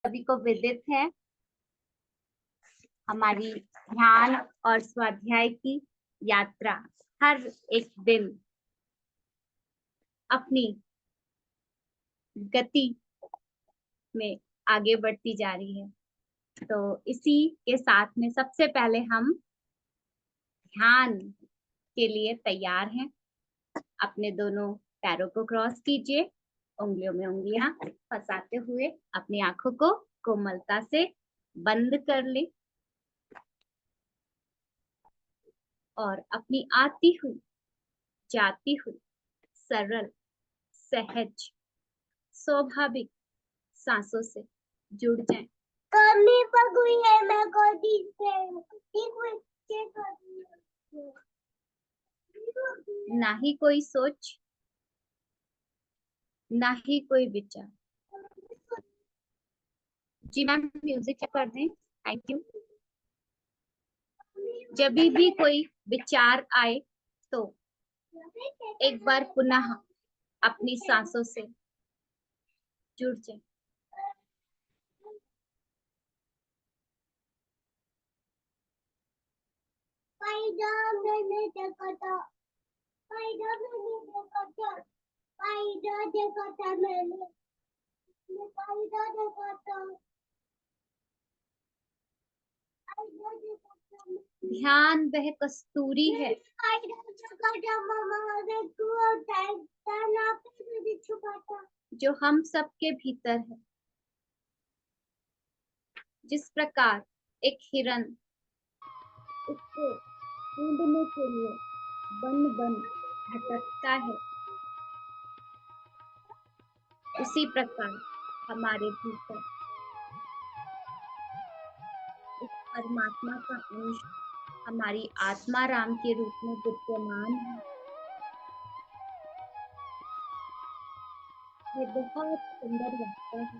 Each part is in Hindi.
सभी को विदित है हमारी ध्यान और स्वाध्याय की यात्रा हर एक दिन अपनी गति में आगे बढ़ती जा रही है। तो इसी के साथ में सबसे पहले हम ध्यान के लिए तैयार हैं। अपने दोनों पैरों को क्रॉस कीजिए, उंगलियों में उंगलियां फंसाते हुए अपनी आंखों को कोमलता से बंद कर ले और अपनी आती हुई जाती हुई सरल सहज स्वाभाविक सांसों से जुड़ जाएं। कमी पगुई है मैं गोदी से ना ही कोई सोच, ना ही कोई विचार। जी मैम, म्यूजिक चेक कर दें। Thank you. जब भी कोई विचार आए तो एक बार पुनः अपनी सांसों से जुड़ जाए। ध्यान वह कस्तूरी है जो हम सबके भीतर है। जिस प्रकार एक हिरन उसको ढूंढने के लिए वन वन भटकता है, उसी प्रकार हमारे भीतर इस परमात्मा का अंश हमारी आत्मा राम के रूप में विद्यमान है। ये बहुत सुंदर वार्ता है।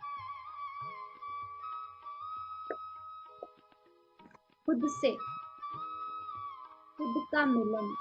खुद से खुद का मिलन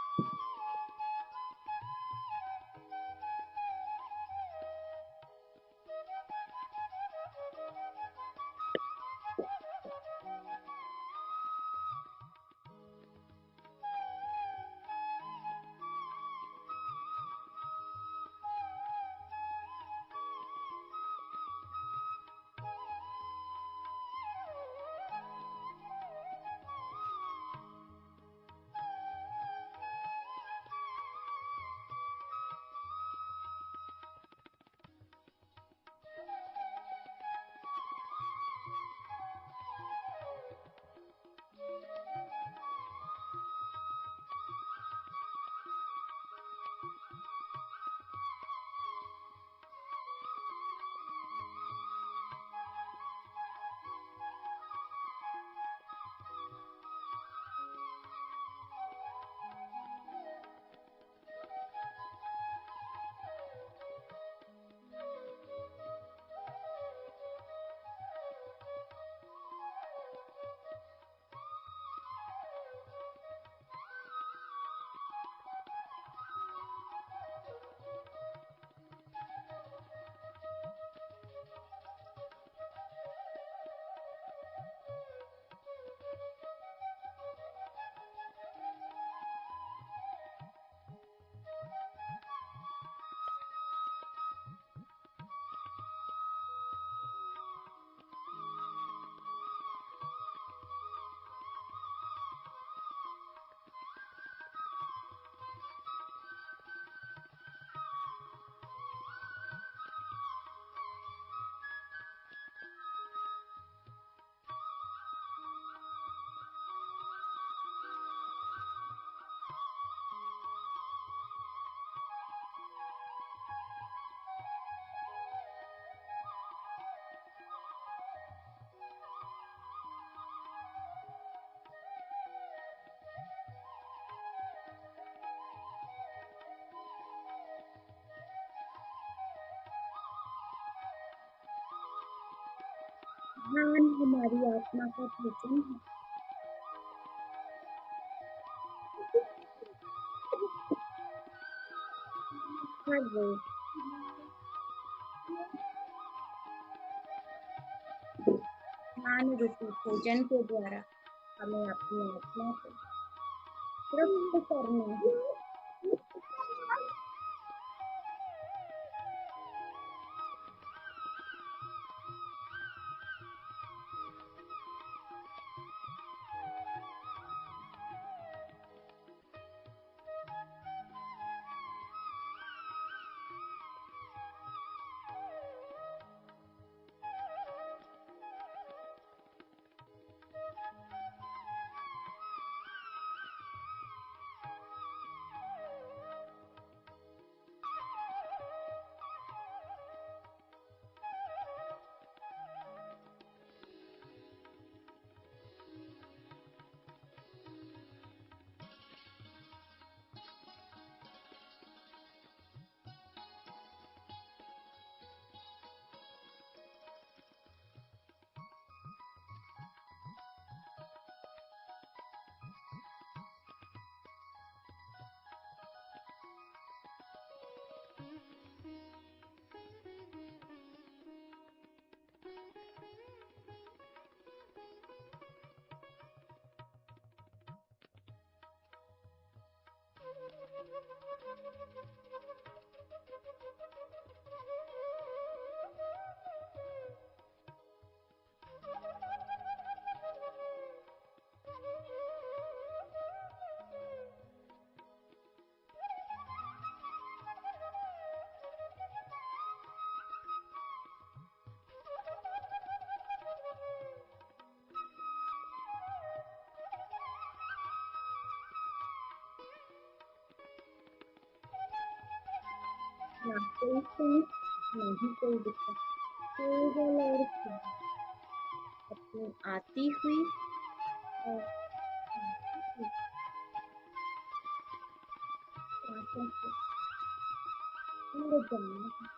ध्यान हमारी आत्मा का भोजन है। हर रोज ज्ञान रूपी भोजन के द्वारा हमें अपनी आत्मा को तृप्त करना है। ना कोई सुख, नहीं कोई दुख, केवल और केवल अपनी आती हुई और जाती हुई सांसों को जाना है।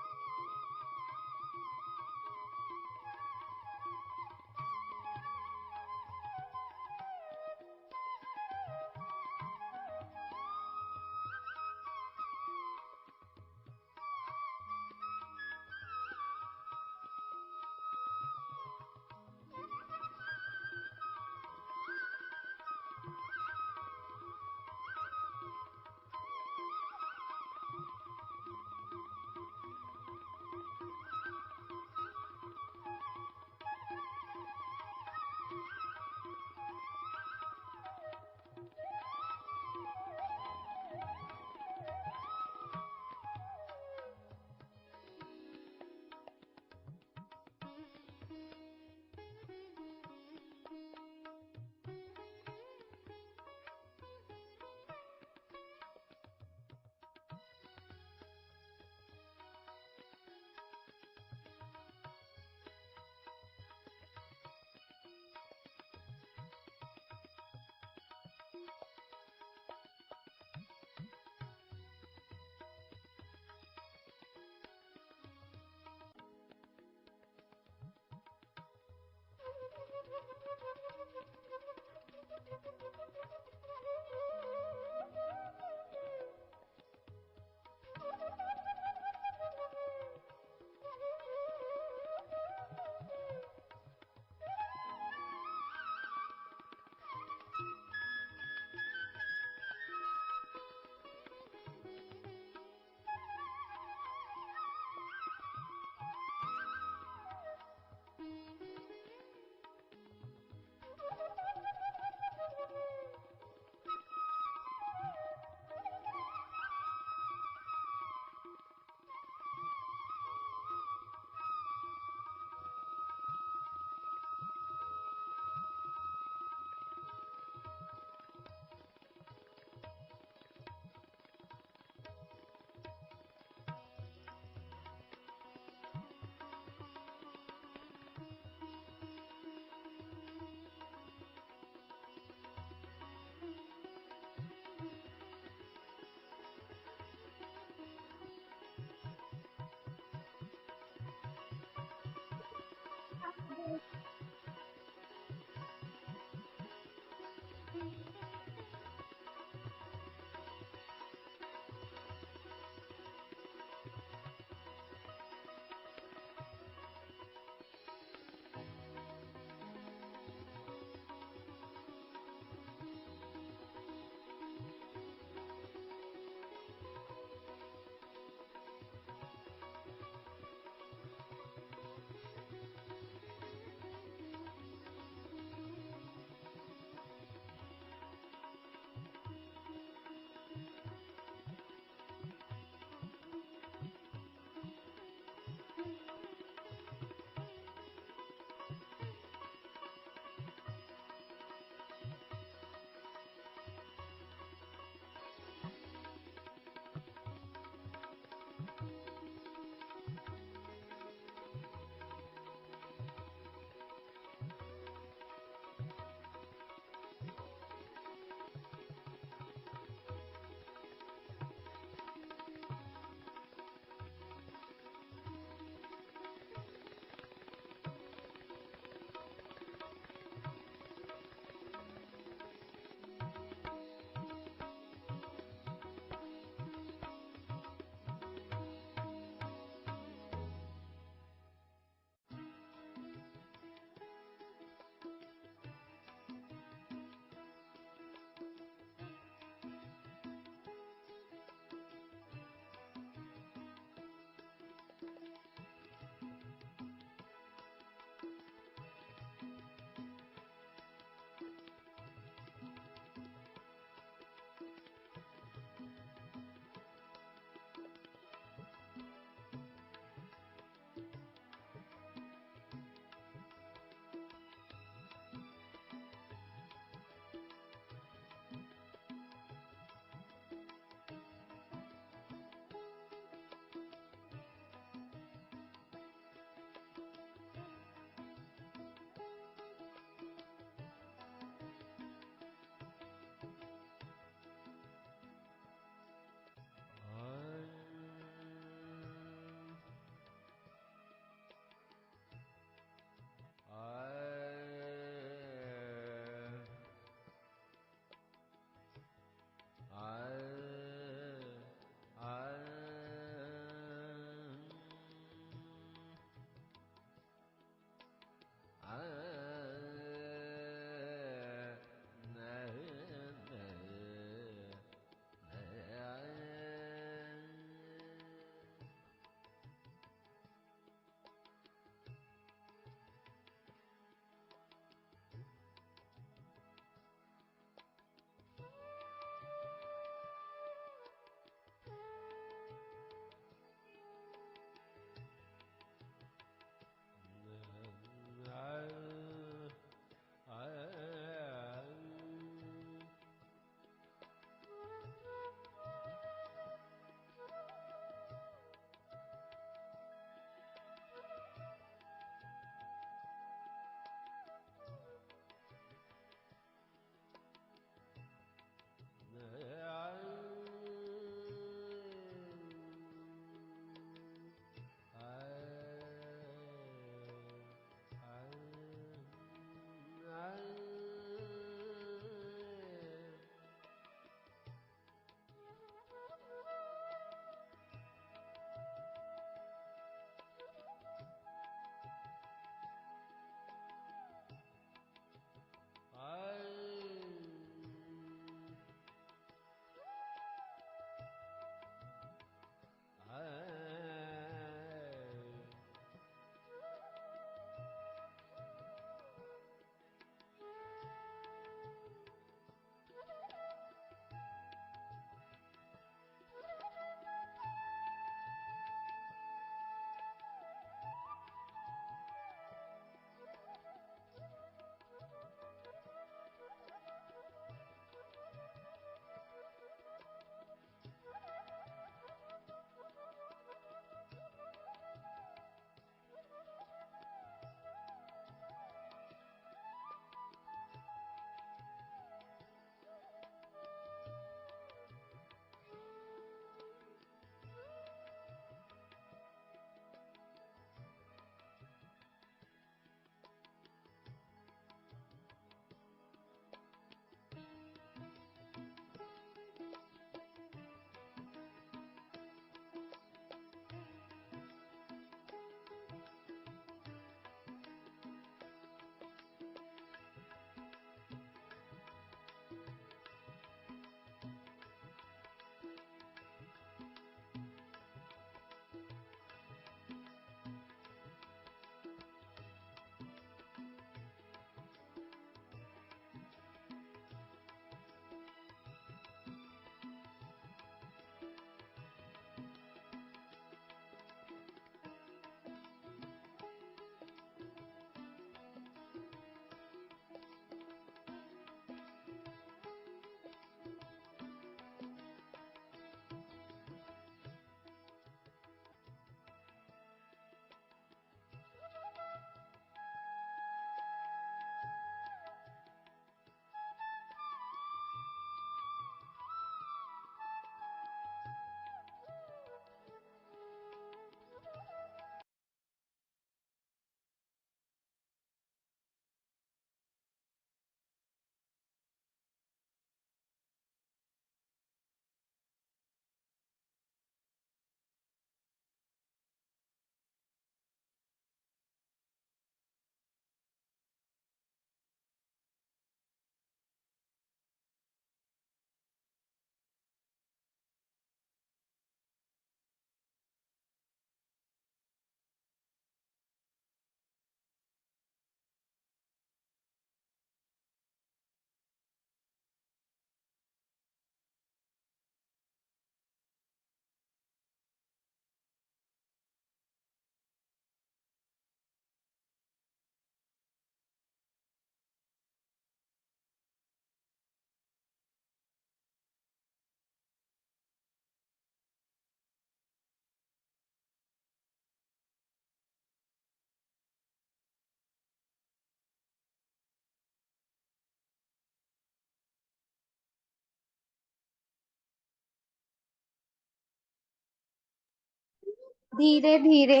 धीरे धीरे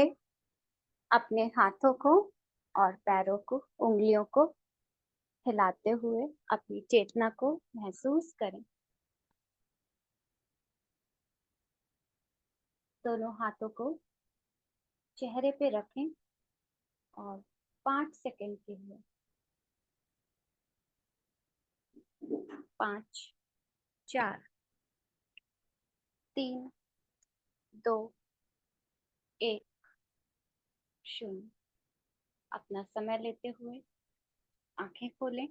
अपने हाथों को और पैरों को, उंगलियों को हिलाते हुए अपनी चेतना को महसूस करें। दोनों हाथों को चेहरे पे रखें और 5 सेकंड के लिए 5, 4, 3, 2, 1, 0 अपना समय लेते हुए आंखें खोलें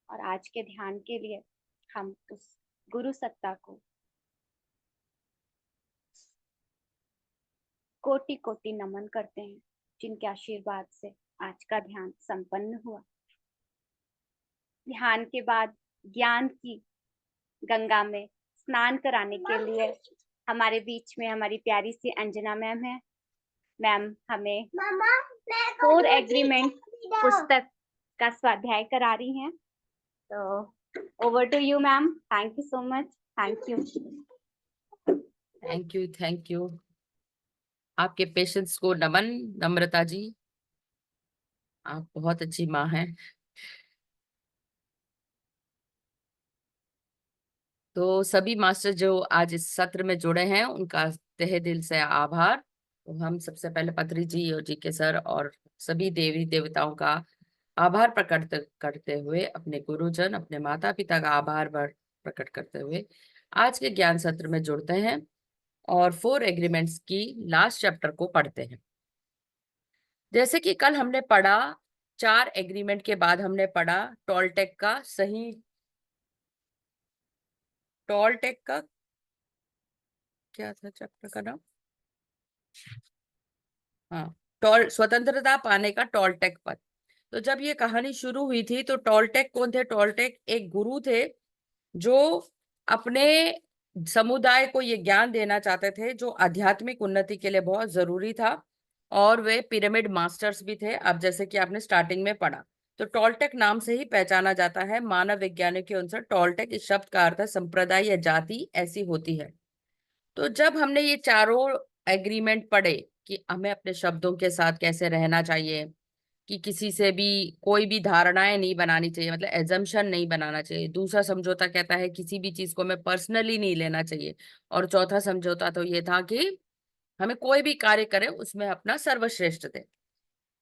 और आज के ध्यान के लिए हम उस गुरु सत्ता को कोटि कोटि नमन करते हैं जिनके आशीर्वाद से आज का ध्यान संपन्न हुआ। ध्यान के बाद ज्ञान की गंगा में स्नान कराने के लिए हमारे बीच में हमारी प्यारी सी अंजना मैम है। मैम हमें 4 एग्रीमेंट पुस्तक का स्वाध्याय करा रही हैं। तो over to you ma'am. Thank you so much. Thank you. Thank you. आपके पेशेंस को नमन। नम्रता जी, आप बहुत अच्छी माँ हैं। तो सभी मास्टर जो आज इस सत्र में जुड़े हैं उनका तहे दिल से आभार। तो हम सबसे पहले पत्री जी और जी के सर और सभी देवी देवताओं का आभार प्रकट करते हुए, अपने गुरुजन, अपने माता पिता का आभार प्रकट करते हुए आज के ज्ञान सत्र में जुड़ते हैं और 4 एग्रीमेंट्स की लास्ट चैप्टर को पढ़ते हैं। जैसे कि कल हमने पढ़ा 4 एग्रीमेंट के बाद हमने पढ़ा टोलटेक का टोलटेक का क्या था चैप्टर का नाम? हाँ, स्वतंत्रता पाने का टोलटेक पद। तो जब ये कहानी शुरू हुई थी तो टोलटेक कौन थे? टोलटेक एक गुरु थे जो अपने समुदाय को ये ज्ञान देना चाहते थे जो आध्यात्मिक उन्नति के लिए बहुत जरूरी था, और वे पिरामिड मास्टर्स भी थे। अब जैसे कि आपने स्टार्टिंग में पढ़ा, तो टोलटेक नाम से ही पहचाना जाता है। मानव विज्ञानियों के अनुसार टोलटेक इस शब्द का अर्थ है संप्रदाय या जाति ऐसी होती है। तो जब हमने ये चारों एग्रीमेंट पढ़े कि हमें अपने शब्दों के साथ कैसे रहना चाहिए, कि किसी से भी कोई भी धारणाएं नहीं बनानी चाहिए, मतलब एजम्पशन नहीं बनाना चाहिए। दूसरा समझौता कहता है किसी भी चीज को हमें पर्सनली नहीं लेना चाहिए। और चौथा समझौता तो ये था कि हमें कोई भी कार्य करें उसमें अपना सर्वश्रेष्ठ दे।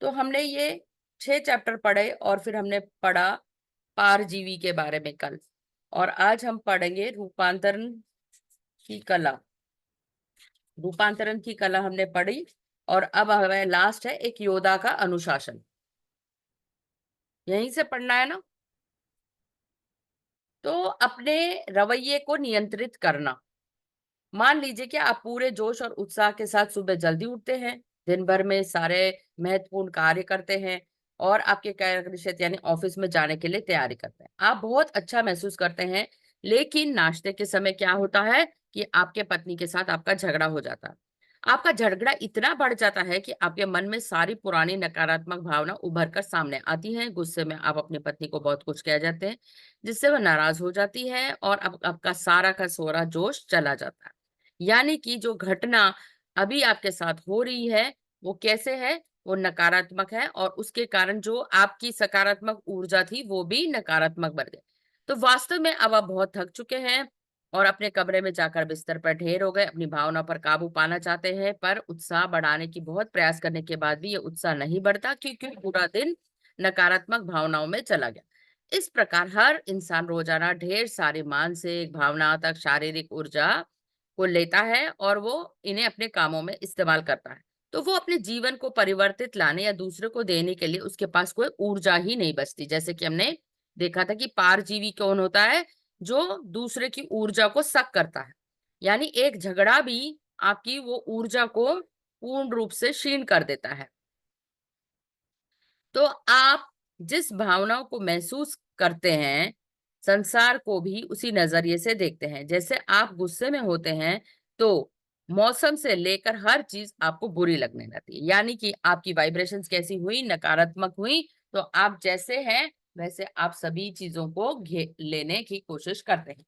तो हमने ये 6 चैप्टर पढ़े और फिर हमने पढ़ा पारजीवी के बारे में कल, और आज हम पढ़ेंगे रूपांतरण की कला। रूपांतरण की कला हमने पढ़ी और अब हमें लास्ट है एक योद्धा का अनुशासन। यहीं से पढ़ना है ना। तो अपने रवैये को नियंत्रित करना। मान लीजिए कि आप पूरे जोश और उत्साह के साथ सुबह जल्दी उठते हैं, दिन भर में सारे महत्वपूर्ण कार्य करते हैं और आपके कार्य क्षेत्र यानी ऑफिस में जाने के लिए तैयारी करते हैं। आप बहुत अच्छा महसूस करते हैं, लेकिन नाश्ते के समय क्या होता है कि आपके पत्नी के साथ आपका झगड़ा हो जाता है। आपका झगड़ा इतना बढ़ जाता है कि आपके मन में सारी पुरानी नकारात्मक भावना उभर कर सामने आती हैं। गुस्से में आप अपनी पत्नी को बहुत कुछ कह जाते हैं जिससे वह नाराज हो जाती है और अब आपका सारा का सारा जोश चला जाता है। यानी कि जो घटना अभी आपके साथ हो रही है वो कैसे है, वो नकारात्मक है, और उसके कारण जो आपकी सकारात्मक ऊर्जा थी वो भी नकारात्मक बन गई। तो वास्तव में अब आप बहुत थक चुके हैं और अपने कमरे में जाकर बिस्तर पर ढेर हो गए। अपनी भावना पर काबू पाना चाहते हैं, पर उत्साह बढ़ाने की बहुत प्रयास करने के बाद भी ये उत्साह नहीं बढ़ता क्योंकि पूरा दिन नकारात्मक भावनाओं में चला गया। इस प्रकार हर इंसान रोजाना ढेर सारी मानसिक, भावनात्मक, शारीरिक ऊर्जा को लेता है और वो इन्हें अपने कामों में इस्तेमाल करता है। तो वो अपने जीवन को परिवर्तित लाने या दूसरे को देने के लिए उसके पास कोई ऊर्जा ही नहीं बचती। जैसे कि हमने देखा था कि पारजीवी कौन होता है? जो दूसरे की ऊर्जा को सक करता है। यानी एक झगड़ा भी आपकी वो ऊर्जा को पूर्ण रूप से क्षीण कर देता है। तो आप जिस भावनाओं को महसूस करते हैं, संसार को भी उसी नजरिए से देखते हैं। जैसे आप गुस्से में होते हैं तो मौसम से लेकर हर चीज आपको बुरी लगने लगती है। यानी कि आपकी वाइब्रेशंस कैसी हुई, नकारात्मक हुई, तो आप जैसे हैं वैसे आप सभी चीजों को लेने की कोशिश करते हैं।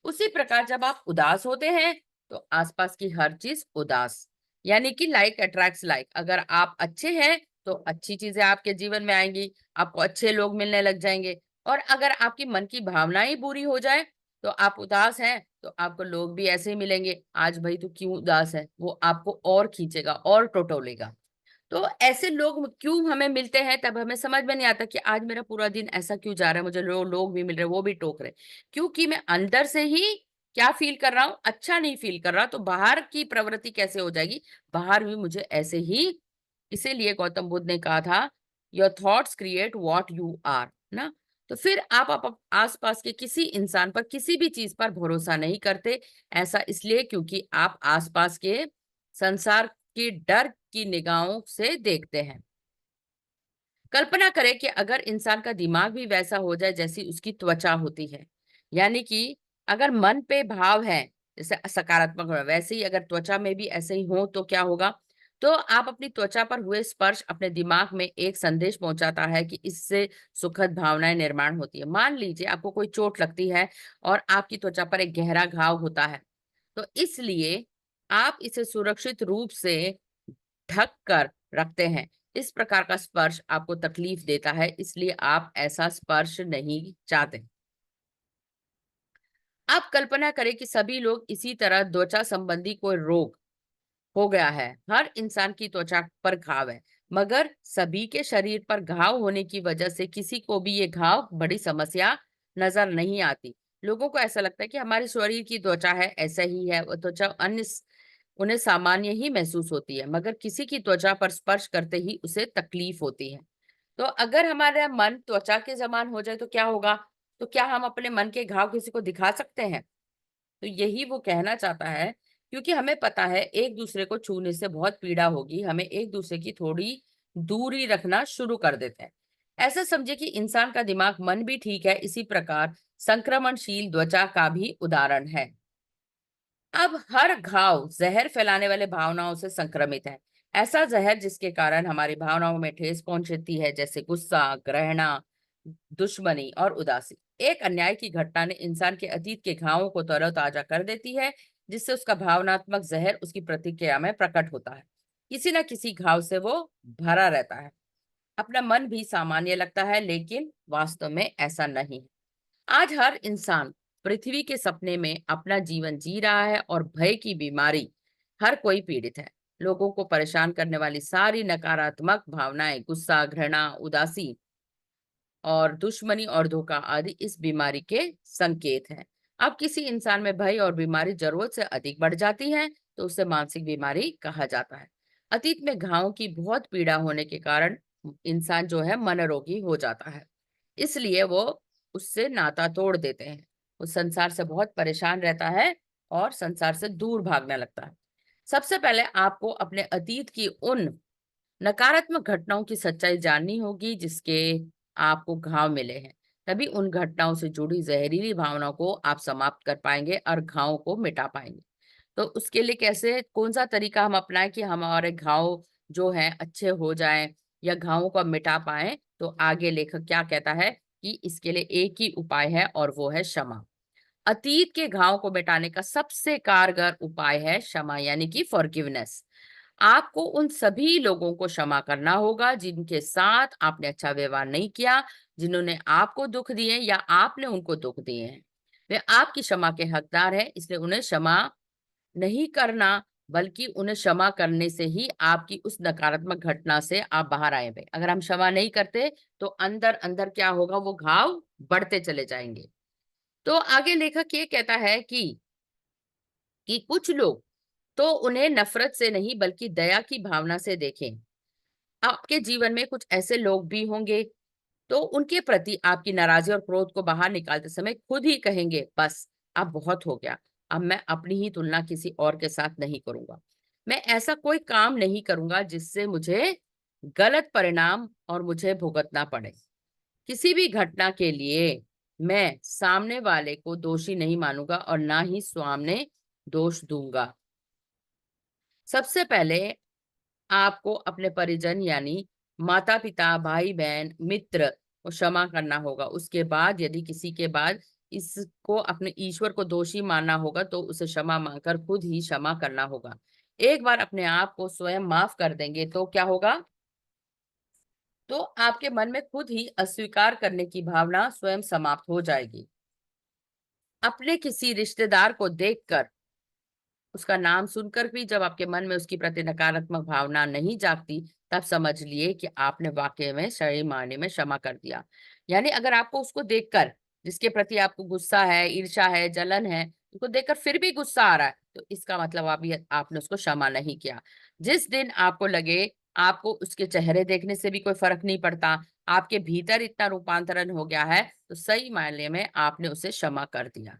उसी प्रकार जब आप उदास होते हैं तो आसपास की हर चीज उदास, यानी कि लाइक अट्रैक्ट्स लाइक। अगर आप अच्छे हैं तो अच्छी चीजें आपके जीवन में आएंगी, आपको अच्छे लोग मिलने लग जाएंगे। और अगर आपकी मन की भावनाएं बुरी हो जाए, तो आप उदास हैं तो आपको लोग भी ऐसे ही मिलेंगे, आज भाई तू क्यों उदास है, वो आपको और खींचेगा और टटोलेगा। तो ऐसे लोग क्यों हमें मिलते हैं, तब हमें समझ में नहीं आता कि आज मेरा पूरा दिन ऐसा क्यों जा रहा है, मुझे लोग भी मिल रहे, वो भी टोक रहे, क्योंकि मैं अंदर से ही क्या फील कर रहा हूं, अच्छा नहीं फील कर रहा। तो बाहर की प्रवृत्ति कैसे हो जाएगी, बाहर भी मुझे ऐसे ही। इसीलिए गौतम बुद्ध ने कहा था, your thoughts create what you are ना। तो फिर आप आसपास के किसी इंसान पर, किसी भी चीज पर भरोसा नहीं करते। ऐसा इसलिए क्योंकि आप आसपास के संसार की डर की निगाहों से देखते हैं। कल्पना करें कि अगर इंसान का दिमाग भी वैसा हो जाए जैसी उसकी त्वचा होती है, यानी कि अगर मन पे भाव है जैसे सकारात्मक हो, वैसे ही अगर त्वचा में भी ऐसे ही हो तो क्या होगा। तो आप अपनी त्वचा पर हुए स्पर्श अपने दिमाग में एक संदेश पहुंचाता है कि इससे सुखद भावनाएं निर्माण होती है। मान लीजिए आपको कोई चोट लगती है और आपकी त्वचा पर एक गहरा घाव होता है, तो इसलिए आप इसे सुरक्षित रूप से ढक कर रखते हैं। इस प्रकार का स्पर्श आपको तकलीफ देता है, इसलिए आप ऐसा स्पर्श नहीं चाहते। आप कल्पना करें कि सभी लोग इसी तरह त्वचा संबंधी कोई रोग हो गया है, हर इंसान की त्वचा पर घाव है, मगर सभी के शरीर पर घाव होने की वजह से किसी को भी ये घाव बड़ी समस्या नजर नहीं आती। लोगों को ऐसा लगता है कि हमारे शरीर की त्वचा है, ऐसा ही है, वो त्वचा अन्य उन्हें सामान्य ही महसूस होती है, मगर किसी की त्वचा पर स्पर्श करते ही उसे तकलीफ होती है। तो अगर हमारा मन त्वचा के समान हो जाए तो क्या होगा, तो क्या हम अपने मन के घाव किसी को दिखा सकते हैं। तो यही वो कहना चाहता है, क्योंकि हमें पता है एक दूसरे को छूने से बहुत पीड़ा होगी, हमें एक दूसरे की थोड़ी दूरी रखना शुरू कर देते हैं। ऐसा समझे कि इंसान का दिमाग मन भी ठीक है, इसी प्रकार संक्रमणशील त्वचा का भी उदाहरण है। अब हर घाव जहर फैलाने वाले भावनाओं से संक्रमित है, ऐसा जहर जिसके कारण हमारी भावनाओं में ठेस पहुंचती है, जैसे गुस्सा, घृणा, दुश्मनी और उदासी। एक अन्याय की घटना ने इंसान के अतीत के घावों को तरोताजा कर देती है, जिससे उसका भावनात्मक जहर उसकी प्रतिक्रिया में प्रकट होता है। किसी न किसी घाव से वो भरा रहता है। अपना मन भी सामान्य लगता है, लेकिन वास्तव में ऐसा नहीं है। आज हर इंसान पृथ्वी के सपने में अपना जीवन जी रहा है और भय की बीमारी हर कोई पीड़ित है। लोगों को परेशान करने वाली सारी नकारात्मक भावनाएं, गुस्सा, घृणा, उदासी और दुश्मनी और धोखा आदि इस बीमारी के संकेत हैं। अब किसी इंसान में भय और बीमारी जरूरत से अधिक बढ़ जाती है तो उसे मानसिक बीमारी कहा जाता है। अतीत में घावों की बहुत पीड़ा होने के कारण इंसान जो है मनोरोगी हो जाता है, इसलिए वो उससे नाता तोड़ देते हैं। वो संसार से बहुत परेशान रहता है और संसार से दूर भागने लगता है। सबसे पहले आपको अपने अतीत की उन नकारात्मक घटनाओं की सच्चाई जाननी होगी जिसके आपको घाव मिले हैं। तभी उन घटनाओं से जुड़ी जहरीली भावनाओं को आप समाप्त कर पाएंगे और घावों को मिटा पाएंगे। तो उसके लिए कैसे, कौन सा तरीका हम अपनाएं कि हमारे घाव जो हैं अच्छे हो जाएं या घावों को मिटा पाएं। तो आगे लेखक क्या कहता है कि इसके लिए एक ही उपाय है और वो है क्षमा। अतीत के घाव को मिटाने का सबसे कारगर उपाय है क्षमा, यानी कि फॉरगिवनेस। आपको उन सभी लोगों को क्षमा करना होगा जिनके साथ आपने अच्छा व्यवहार नहीं किया, जिन्होंने आपको दुख दिए या आपने उनको दुख दिए हैं। वे आपकी क्षमा के हकदार हैं, इसलिए उन्हें क्षमा नहीं करना, बल्कि उन्हें क्षमा करने से ही आपकी उस नकारात्मक घटना से आप बाहर आएंगे। अगर हम क्षमा नहीं करते तो अंदर अंदर क्या होगा, वो घाव बढ़ते चले जाएंगे। तो आगे लेखक ये कहता है कि कुछ लोग तो उन्हें नफरत से नहीं बल्कि दया की भावना से देखें। आपके जीवन में कुछ ऐसे लोग भी होंगे तो उनके प्रति आपकी नाराजगी और क्रोध को बाहर निकालते समय खुद ही कहेंगे, बस अब बहुत हो गया, अब मैं अपनी ही तुलना किसी और के साथ नहीं करूंगा। मैं ऐसा कोई काम नहीं करूंगा जिससे मुझे गलत परिणाम और मुझे भुगतना पड़े। किसी भी घटना के लिए मैं सामने वाले को दोषी नहीं मानूंगा और ना ही सामने दोष दूंगा। सबसे पहले आपको अपने परिजन यानी माता पिता, भाई बहन, मित्र को क्षमा करना होगा। उसके बाद यदि किसी के बाद इसको अपने ईश्वर को दोषी मानना होगा तो उसे क्षमा मांगकर खुद ही क्षमा करना होगा। एक बार अपने आप को स्वयं माफ कर देंगे तो क्या होगा? तो आपके मन में खुद ही अस्वीकार करने की भावना स्वयं समाप्त हो जाएगी। अपने किसी रिश्तेदार को देखकर, उसका नाम सुनकर भी जब आपके मन में उसके प्रति नकारात्मक भावना नहीं जागती, तब समझ लिए कि आपने वाकई में सही मायने में क्षमा कर दिया। यानी अगर आपको उसको देखकर, जिसके प्रति आपको गुस्सा है, ईर्ष्या है, जलन है, उसको देखकर फिर भी गुस्सा आ रहा है, तो इसका मतलब आपने उसको क्षमा नहीं किया। जिस दिन आपको लगे आपको उसके चेहरे देखने से भी कोई फर्क नहीं पड़ता, आपके भीतर इतना रूपांतरण हो गया है, तो सही मायने में आपने उसे क्षमा कर दिया।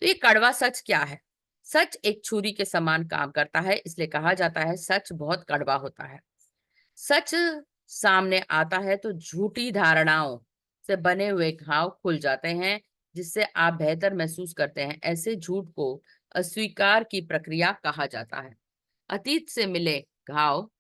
तो ये कड़वा सच क्या है? सच एक छुरी के समान काम करता है, इसलिए कहा जाता है सच बहुत कड़वा होता है। सच सामने आता है तो झूठी धारणाओं से बने हुए घाव खुल जाते हैं, जिससे आप बेहतर महसूस करते हैं। ऐसे झूठ को अस्वीकार की प्रक्रिया कहा जाता है। अतीत से मिले घाव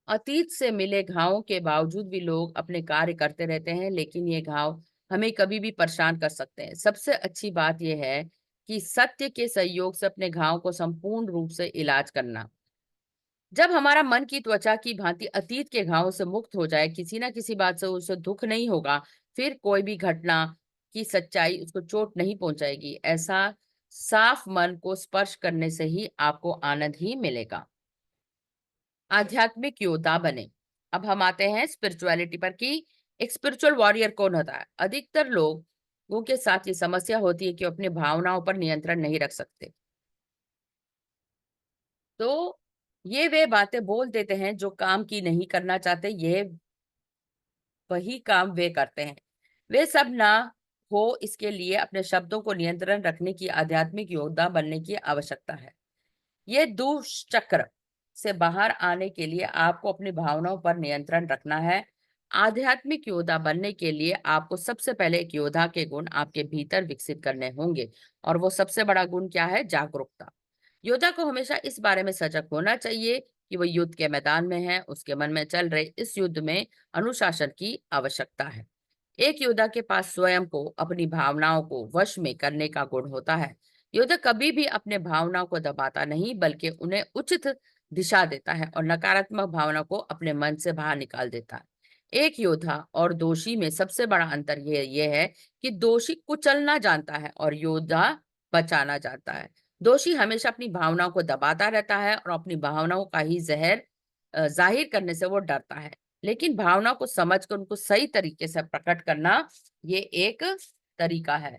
अतीत से मिले घावों के बावजूद भी लोग अपने कार्य करते रहते हैं, लेकिन ये घाव हमें कभी भी परेशान कर सकते हैं। सबसे अच्छी बात यह है कि सत्य के सहयोग से अपने घाव को संपूर्ण रूप से इलाज करना। जब हमारा मन की त्वचा की भांति अतीत के घावों से मुक्त हो जाए, किसी ना किसी बात से उसे दुख नहीं होगा, फिर कोई भी घटना की सच्चाई उसको चोट नहीं पहुंचाएगी। ऐसा साफ मन को स्पर्श करने से ही आपको आनंद ही मिलेगा। आध्यात्मिक योद्धा बने। अब हम आते हैं स्पिरिचुअलिटी पर कि एक स्पिरिचुअल वॉरियर कौन होता है। अधिकतर लोगों के साथ ये समस्या होती है कि वो अपनी भावनाओं पर नियंत्रण नहीं रख सकते। तो ये वे बातें बोल देते हैं जो काम की नहीं करना चाहते, ये वही काम वे करते हैं। वे सब ना हो, इसके लिए अपने शब्दों को नियंत्रण रखने की आध्यात्मिक योद्धा बनने की आवश्यकता है। ये दुष्चक्र से बाहर आने के लिए आपको अपनी भावनाओं पर नियंत्रण रखना है। आध्यात्मिक योद्धा बनने के लिए आपको सबसे पहले एक योद्धा के गुण आपके भीतर विकसित करने होंगे, और वो सबसे बड़ा गुण क्या है? जागरूकता। योद्धा को हमेशा इस बारे में सजग होना चाहिए कि वो युद्ध के मैदान में है। उसके मन में चल रहे इस युद्ध में अनुशासन की आवश्यकता है। एक योद्धा के पास स्वयं को अपनी भावनाओं को वश में करने का गुण होता है। योद्धा कभी भी अपने भावनाओं को दबाता नहीं, बल्कि उन्हें उचित दिशा देता है और नकारात्मक भावना को अपने मन से बाहर निकाल देता है। एक योद्धा और दोषी में सबसे बड़ा अंतर ये है कि दोषी कुचलना जानता है और योद्धा बचाना जानता है। दोषी हमेशा अपनी भावनाओं को दबाता रहता है और अपनी भावनाओं का ही जहर जाहिर करने से वो डरता है। लेकिन भावनाओं को समझकर उनको सही तरीके से प्रकट करना, ये एक तरीका है।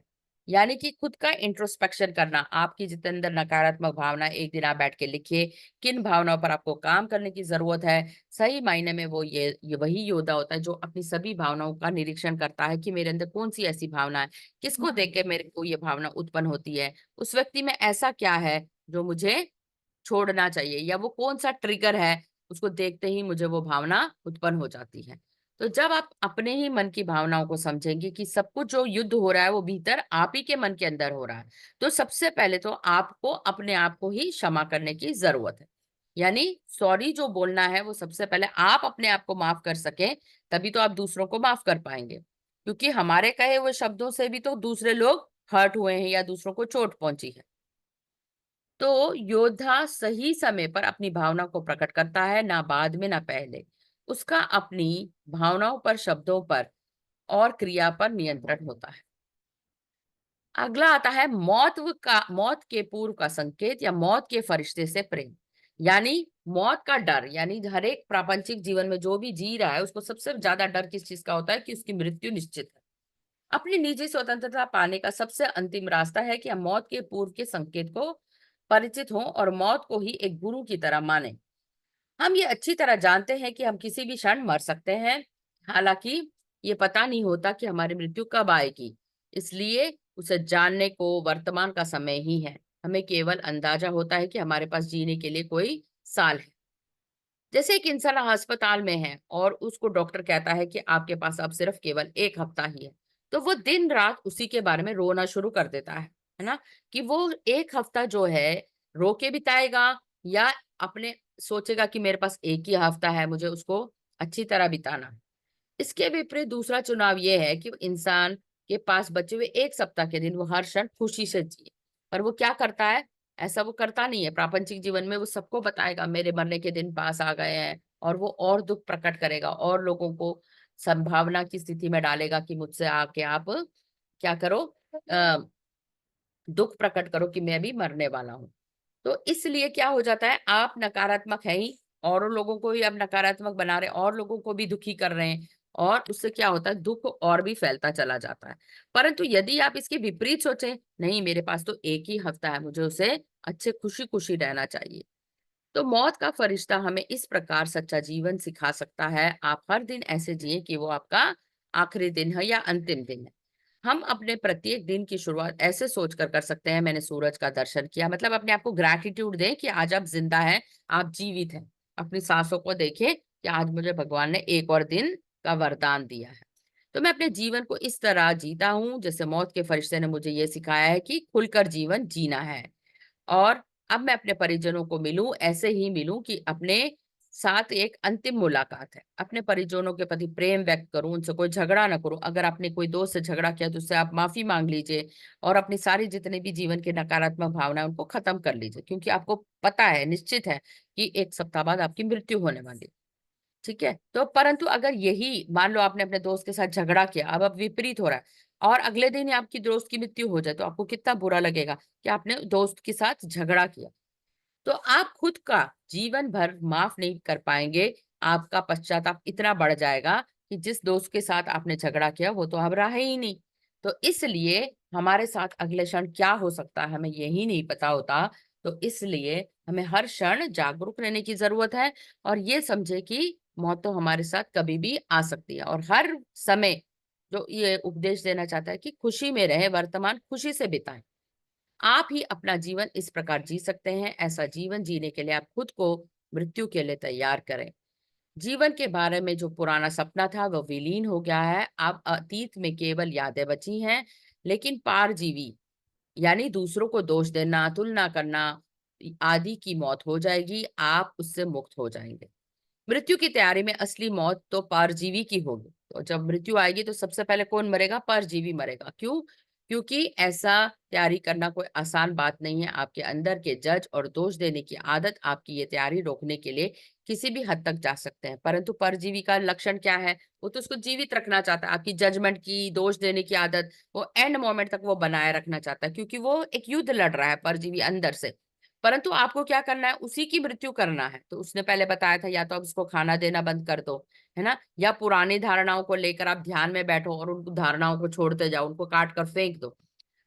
यानी कि खुद का इंट्रोस्पेक्शन करना। आपकी जितने अंदर नकारात्मक भावना, एक दिन आप बैठ के लिखिए किन भावनाओं पर आपको काम करने की जरूरत है। सही मायने में वो ये वही योद्धा होता है जो अपनी सभी भावनाओं का निरीक्षण करता है कि मेरे अंदर कौन सी ऐसी भावना है, किसको देख के मेरे को ये भावना उत्पन्न होती है, उस व्यक्ति में ऐसा क्या है जो मुझे छोड़ना चाहिए, या वो कौन-सा ट्रिगर है, उसको देखते ही मुझे वो भावना उत्पन्न हो जाती है। तो जब आप अपने ही मन की भावनाओं को समझेंगे कि सब कुछ जो युद्ध हो रहा है वो भीतर आप ही के मन के अंदर हो रहा है, तो सबसे पहले तो आपको अपने आप को ही क्षमा करने की ज़रूरत है। यानी सॉरी जो बोलना है वो सबसे पहले आप अपने आप को माफ़ कर सकें, तभी तो आप दूसरों को माफ़ कर पाएँगे। क्योंकि हमारे कहे हुए शब्दों से भी तो दूसरे लोग हर्ट हुए हैं या दूसरों को चोट पहुँची है। तो योद्धा सही समय पर अपनी भावना को प्रकट करता है, ना बाद में ना पहले। उसका अपनी भावनाओं पर, शब्दों पर और क्रिया पर नियंत्रण होता है। अगला आता है मौत के पूर्व का संकेत या मौत के फरिश्ते से प्रेम। यानी मौत का डर, यानी हर एक प्रापंचिक जीवन में जो भी जी रहा है उसको सबसे ज्यादा डर किस चीज का होता है? कि उसकी मृत्यु निश्चित है। अपनी निजी स्वतंत्रता पाने का सबसे अंतिम रास्ता है कि हम मौत के पूर्व के संकेत को परिचित हों और मौत को ही एक गुरु की तरह माने। हम ये अच्छी तरह जानते हैं कि हम किसी भी क्षण मर सकते हैं, हालांकि ये पता नहीं होता कि हमारी मृत्यु कब आएगी। इसलिए उसे जानने को वर्तमान का समय ही है। हमें केवल अंदाजा होता है कि हमारे पास जीने के लिए कोई साल है। जैसे एक इंसान अस्पताल में है और उसको डॉक्टर कहता है कि आपके पास अब सिर्फ केवल 1 हफ्ता ही है, तो वो दिन रात उसी के बारे में रोना शुरू कर देता है ना? कि वो 1 हफ्ता जो है रो के बिताएगा या अपने सोचेगा कि मेरे पास 1 ही हफ्ता है, मुझे उसको अच्छी तरह बिताना है। इसके विपरीत दूसरा चुनाव ये है कि इंसान के पास बचे हुए 1 सप्ताह के दिन वो हर क्षण खुशी से जिए। पर वो क्या करता है? ऐसा वो करता नहीं है। प्रापंचिक जीवन में वो सबको बताएगा मेरे मरने के दिन पास आ गए हैं, और वो और दुख प्रकट करेगा और लोगों को संभावना की स्थिति में डालेगा कि मुझसे आके आप क्या करो, दुख प्रकट करो कि मैं भी मरने वाला हूँ। तो इसलिए क्या हो जाता है, आप नकारात्मक है ही, और लोगों को भी आप नकारात्मक बना रहे हैं, और लोगों को भी दुखी कर रहे हैं, और उससे क्या होता है, दुख और भी फैलता चला जाता है। परंतु यदि आप इसके विपरीत सोचें, नहीं मेरे पास तो एक ही हफ्ता है, मुझे उसे अच्छे खुशी खुशी रहना चाहिए, तो मौत का फरिश्ता हमें इस प्रकार सच्चा जीवन सिखा सकता है। आप हर दिन ऐसे जिए कि वो आपका आखिरी दिन है या अंतिम दिन है। हम अपने प्रत्येक दिन की शुरुआत ऐसे सोचकर कर सकते हैं, मैंने सूरज का दर्शन किया, मतलब अपने आप को ग्रैटिट्यूड दें कि आज आप जिंदा हैं, आप जीवित हैं। अपनी सांसों को देखें कि आज मुझे भगवान ने एक और दिन का वरदान दिया है। तो मैं अपने जीवन को इस तरह जीता हूं जैसे मौत के फरिश्ते ने मुझे ये सिखाया है कि खुलकर जीवन जीना है। और अब मैं अपने परिजनों को मिलूं, ऐसे ही मिलूं कि अपने साथ एक अंतिम मुलाकात है। अपने परिजनों के प्रति प्रेम व्यक्त करूं, उनसे कोई झगड़ा ना करूं। अगर आपने कोई दोस्त से झगड़ा किया तो उससे आप माफी मांग लीजिए, और अपनी सारी जितने भी जीवन की नकारात्मक भावना है उनको खत्म कर लीजिए, क्योंकि आपको पता है, निश्चित है कि एक सप्ताह बाद आपकी मृत्यु होने वाली है। ठीक है, तो परंतु अगर यही मान लो आपने अपने दोस्त के साथ झगड़ा किया, अब विपरीत हो रहा है, और अगले दिन ही आपकी दोस्त की मृत्यु हो जाए, तो आपको कितना बुरा लगेगा कि आपने दोस्त के साथ झगड़ा किया। तो आप खुद का जीवन भर माफ नहीं कर पाएंगे। आपका पश्चाताप इतना बढ़ जाएगा कि जिस दोस्त के साथ आपने झगड़ा किया वो तो अब रहा ही नहीं। तो इसलिए हमारे साथ अगले क्षण क्या हो सकता है हमें यही नहीं पता होता। तो इसलिए हमें हर क्षण जागरूक रहने की जरूरत है, और ये समझे कि मौत तो हमारे साथ कभी भी आ सकती है। और हर समय जो ये उपदेश देना चाहता है कि खुशी में रहे, वर्तमान खुशी से बिताएं। आप ही अपना जीवन इस प्रकार जी सकते हैं। ऐसा जीवन जीने के लिए आप खुद को मृत्यु के लिए तैयार करें। जीवन के बारे में जो पुराना सपना था वो विलीन हो गया है। अब अतीत में केवल यादें बची हैं, लेकिन पारजीवी यानी दूसरों को दोष देना, तुलना करना आदि की मौत हो जाएगी। आप उससे मुक्त हो जाएंगे। मृत्यु की तैयारी में असली मौत तो परजीवी की होगी। तो जब मृत्यु आएगी तो सबसे पहले कौन मरेगा? परजीवी मरेगा। क्यों? क्योंकि ऐसा तैयारी करना कोई आसान बात नहीं है। आपके अंदर के जज और दोष देने की आदत आपकी ये तैयारी रोकने के लिए किसी भी हद तक जा सकते हैं। परंतु परजीवी का लक्षण क्या है? वो तो उसको जीवित रखना चाहता है। आपकी जजमेंट की, दोष देने की आदत वो एंड मोमेंट तक वो बनाए रखना चाहता है, क्योंकि वो एक युद्ध लड़ रहा है परजीवी अंदर से। परंतु आपको क्या करना है? उसी की मृत्यु करना है। तो उसने पहले बताया था, या तो आप उसको खाना देना बंद कर दो, है ना, या पुरानी धारणाओं को लेकर आप ध्यान में बैठो और उन धारणाओं को छोड़ते जाओ, उनको काट कर फेंक दो।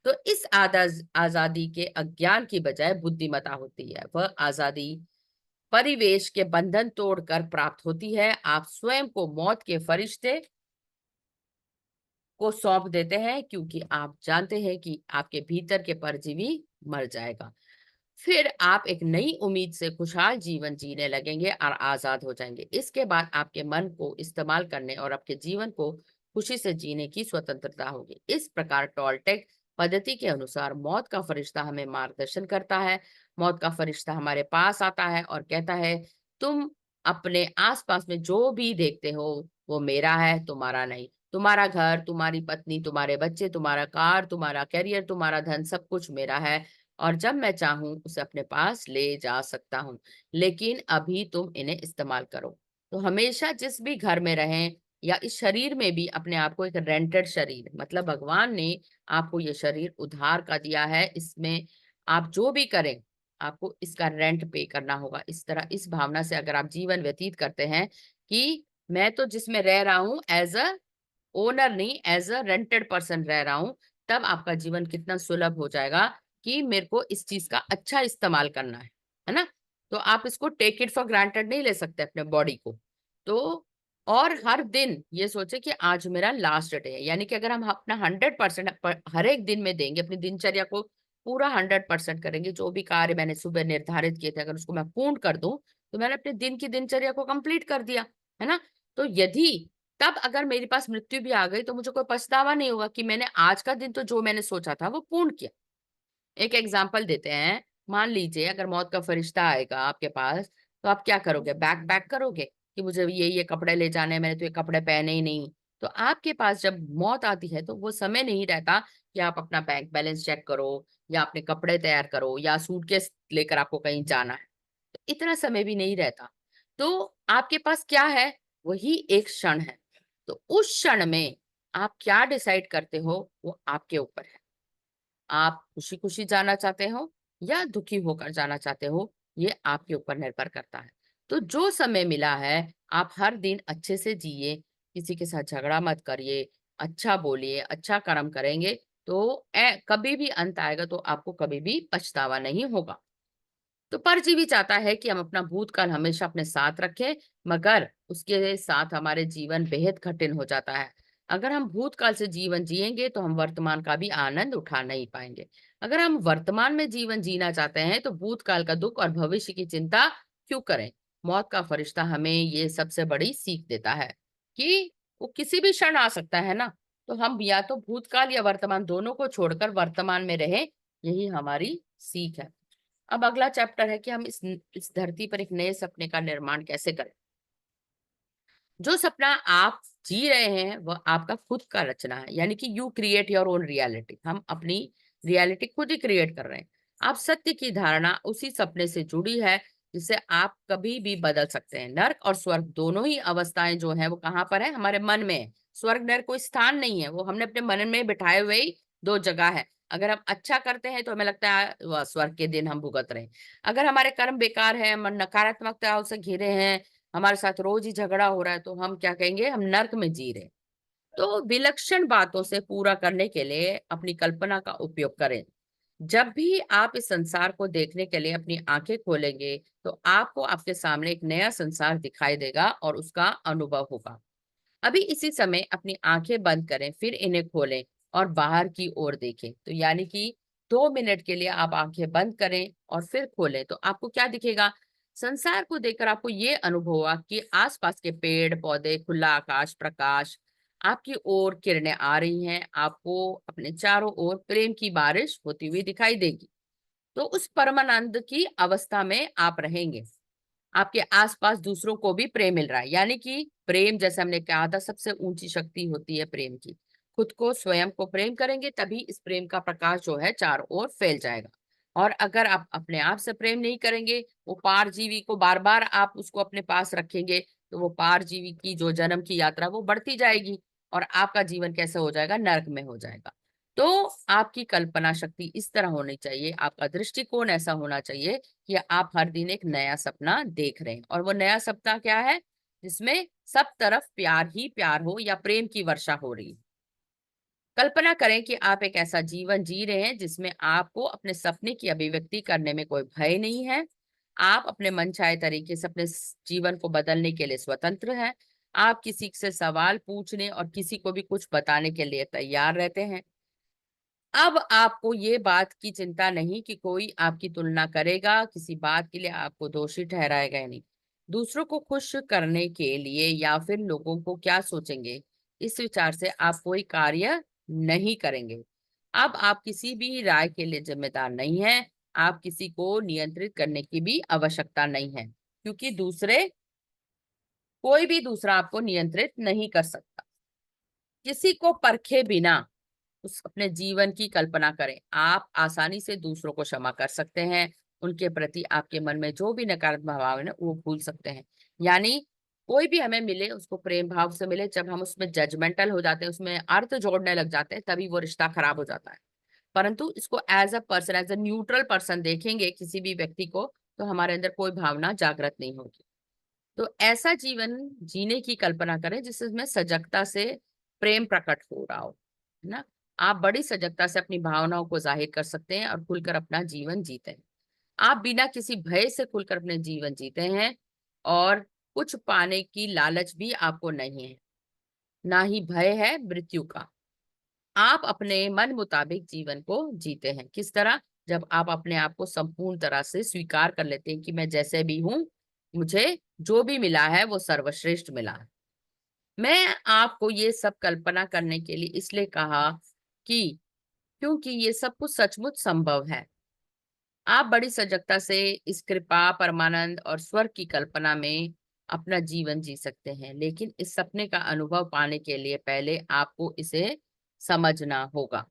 तो इस आजादी के अज्ञान की बजाय बुद्धिमता होती है। वह आजादी परिवेश के बंधन तोड़कर प्राप्त होती है। आप स्वयं को मौत के फरिश्ते को सौंप देते हैं, क्योंकि आप जानते हैं कि आपके भीतर के परजीवी मर जाएगा। फिर आप एक नई उम्मीद से खुशहाल जीवन जीने लगेंगे और आजाद हो जाएंगे। इसके बाद आपके मन को इस्तेमाल करने और आपके जीवन को खुशी से जीने की स्वतंत्रता होगी। इस प्रकार टॉलटेक पद्धति के अनुसार मौत का फरिश्ता हमें मार्गदर्शन करता है। मौत का फरिश्ता हमारे पास आता है और कहता है, तुम अपने आसपास में जो भी देखते हो वो मेरा है, तुम्हारा नहीं। तुम्हारा घर, तुम्हारी पत्नी, तुम्हारे बच्चे, तुम्हारा कार, तुम्हारा करियर, तुम्हारा धन, सब कुछ मेरा है, और जब मैं चाहूं उसे अपने पास ले जा सकता हूं। लेकिन अभी तुम इन्हें इस्तेमाल करो। तो हमेशा जिस भी घर में रहें या इस शरीर में भी अपने आप को एक रेंटेड शरीर, मतलब भगवान ने आपको ये शरीर उधार का दिया है, इसमें आप जो भी करें आपको इसका रेंट पे करना होगा। इस तरह इस भावना से अगर आप जीवन व्यतीत करते हैं कि मैं तो जिसमें रह रहा हूं एज अ ओनर नहीं, एज अ रेंटेड पर्सन रह रहा हूं, तब आपका जीवन कितना सुलभ हो जाएगा कि मेरे को इस चीज का अच्छा इस्तेमाल करना है ना। तो आप इसको टेक इट फॉर ग्रांटेड नहीं ले सकते अपने बॉडी को। तो और हर दिन ये सोचे कि आज मेरा लास्ट डे है, यानी कि अगर हम अपना 100% हर एक दिन में देंगे, अपनी दिनचर्या को पूरा 100% करेंगे, जो भी कार्य मैंने सुबह निर्धारित किए थे अगर उसको मैं पूर्ण कर दूं, तो मैंने अपने दिन की दिनचर्या को कंप्लीट कर दिया, है ना। तो यदि तब अगर मेरे पास मृत्यु भी आ गई तो मुझे कोई पछतावा नहीं होगा कि मैंने आज का दिन तो जो मैंने सोचा था वो पूर्ण किया। एक एग्जाम्पल देते हैं। मान लीजिए अगर मौत का फरिश्ता आएगा आपके पास, तो आप क्या करोगे? बैग पैक करोगे कि मुझे ये कपड़े ले जाने हैं, मैंने तो ये कपड़े पहने ही नहीं। तो आपके पास जब मौत आती है तो वो समय नहीं रहता कि आप अपना बैंक बैलेंस चेक करो या अपने कपड़े तैयार करो या सूटकेस लेकर आपको कहीं जाना है, तो इतना समय भी नहीं रहता। तो आपके पास क्या है? वही एक क्षण है। तो उस क्षण में आप क्या डिसाइड करते हो वो आपके ऊपर है। आप खुशी खुशी जाना चाहते हो या दुखी होकर जाना चाहते हो, ये आपके ऊपर निर्भर करता है। तो जो समय मिला है, आप हर दिन अच्छे से जिए, किसी के साथ झगड़ा मत करिए, अच्छा बोलिए, अच्छा कर्म करेंगे तो कभी भी अंत आएगा तो आपको कभी भी पछतावा नहीं होगा। तो परजीवी चाहता है कि हम अपना भूतकाल हमेशा अपने साथ रखें, मगर उसके साथ हमारे जीवन बेहद कठिन हो जाता है। अगर हम भूतकाल से जीवन जिएंगे तो हम वर्तमान का भी आनंद उठा नहीं पाएंगे। अगर हम वर्तमान में जीवन जीना चाहते हैं तो भूतकाल का दुख और भविष्य की चिंता क्यों करें? मौत का फरिश्ता हमें ये सबसे बड़ी सीख देता है कि वो किसी भी क्षण आ सकता है ना। तो हम या तो भूतकाल या वर्तमान दोनों को छोड़कर वर्तमान में रहें, यही हमारी सीख है। अब अगला चैप्टर है कि हम इस धरती पर एक नए सपने का निर्माण कैसे करें। जो सपना आप जी रहे हैं वह आपका खुद का रचना है, यानी कि you create your own reality. हम अपनी रियलिटी खुद ही क्रिएट कर रहे हैं। आप सत्य की धारणा उसी सपने से जुड़ी है जिसे आप कभी भी बदल सकते हैं। नर्क और स्वर्ग दोनों ही अवस्थाएं जो है वो कहाँ पर है? हमारे मन में है। स्वर्ग नर्क कोई स्थान नहीं है, वो हमने अपने मन में बिठाए हुए ही दो जगह है। अगर हम अच्छा करते हैं तो हमें लगता है वह स्वर्ग के दिन हम भुगत रहे हैं। अगर हमारे कर्म बेकार है, हम नकारात्मकता से घिरे हैं, हमारे साथ रोज ही झगड़ा हो रहा है, तो हम क्या कहेंगे? हम नर्क में जी रहे हैं। तो विलक्षण बातों से पूरा करने के लिए अपनी कल्पना का उपयोग करें। जब भी आप इस संसार को देखने के लिए अपनी आंखें खोलेंगे तो आपको आपके सामने एक नया संसार दिखाई देगा और उसका अनुभव होगा। अभी इसी समय अपनी आंखें बंद करें, फिर इन्हें खोलें और बाहर की ओर देखें। तो यानी कि 2 मिनट के लिए आप आंखें बंद करें और फिर खोलें तो आपको क्या दिखेगा? संसार को देखकर आपको ये अनुभव हुआ कि आसपास के पेड़ पौधे, खुला आकाश, प्रकाश, आपकी ओर किरणें आ रही हैं। आपको अपने चारों ओर प्रेम की बारिश होती हुई दिखाई देगी। तो उस परमानंद की अवस्था में आप रहेंगे। आपके आसपास दूसरों को भी प्रेम मिल रहा है, यानी कि प्रेम, जैसे हमने कहा था, सबसे ऊंची शक्ति होती है प्रेम की। खुद को, स्वयं को प्रेम करेंगे तभी इस प्रेम का प्रकाश जो है चारों ओर फैल जाएगा। और अगर आप अपने आप से प्रेम नहीं करेंगे, वो पार जीवी को बार बार आप उसको अपने पास रखेंगे, तो वो पार जीवी की जो जन्म की यात्रा वो बढ़ती जाएगी और आपका जीवन कैसे हो जाएगा? नरक में हो जाएगा। तो आपकी कल्पना शक्ति इस तरह होनी चाहिए, आपका दृष्टिकोण ऐसा होना चाहिए कि आप हर दिन एक नया सपना देख रहे हैं। और वो नया सपना क्या है? जिसमें सब तरफ प्यार ही प्यार हो या प्रेम की वर्षा हो रही है। कल्पना करें कि आप एक ऐसा जीवन जी रहे हैं जिसमें आपको अपने सपने की अभिव्यक्ति करने में कोई भय नहीं है। आप अपने मनचाहे तरीके से अपने जीवन को बदलने के लिए स्वतंत्र हैं। आप किसी से सवाल पूछने और किसी को भी कुछ बताने के लिए तैयार रहते हैं। अब आपको ये बात की चिंता नहीं कि कोई आपकी तुलना करेगा, किसी बात के लिए आपको दोषी ठहराएगा या नहीं। दूसरों को खुश करने के लिए या फिर लोगों को क्या सोचेंगे, इस विचार से आप कोई कार्य नहीं करेंगे। अब आप किसी भी राय के लिए जिम्मेदार नहीं हैं। आप किसी को नियंत्रित करने की भी आवश्यकता नहीं है, क्योंकि कोई भी दूसरा आपको नियंत्रित नहीं कर सकता। किसी को परखे बिना उस अपने जीवन की कल्पना करें। आप आसानी से दूसरों को क्षमा कर सकते हैं। उनके प्रति आपके मन में जो भी नकारात्मक भाव है ना, वो भूल सकते हैं। यानी कोई भी हमें मिले, उसको प्रेम भाव से मिले। जब हम उसमें जजमेंटल हो जाते हैं, उसमें अर्थ जोड़ने लग जाते हैं, तभी वो रिश्ता खराब हो जाता है। परंतु इसको as a person, as a neutral person देखेंगे किसी भी व्यक्ति को, तो हमारे अंदर कोई भावना जागृत नहीं होगी। तो ऐसा जीवन जीने की कल्पना करें जिसमें सजगता से प्रेम प्रकट हो रहा हो, है ना। आप बड़ी सजगता से अपनी भावनाओं को जाहिर कर सकते हैं और खुलकर अपना जीवन जीते हैं। आप बिना किसी भय से खुलकर अपने जीवन जीते हैं और कुछ पाने की लालच भी आपको नहीं है, ना ही भय है मृत्यु का। आप अपने मन मुताबिक जीवन को जीते हैं। किस तरह? जब आप अपने आप को संपूर्ण तरह से स्वीकार कर लेते हैं कि मैं जैसे भी हूं, मुझे जो भी मिला है वो सर्वश्रेष्ठ मिला है। मैं आपको ये सब कल्पना करने के लिए इसलिए कहा कि क्योंकि ये सब कुछ सचमुच संभव है। आप बड़ी सजगता से इस कृपा, परमानंद और स्वर्ग की कल्पना में अपना जीवन जी सकते हैं, लेकिन इस सपने का अनुभव पाने के लिए पहले आपको इसे समझना होगा।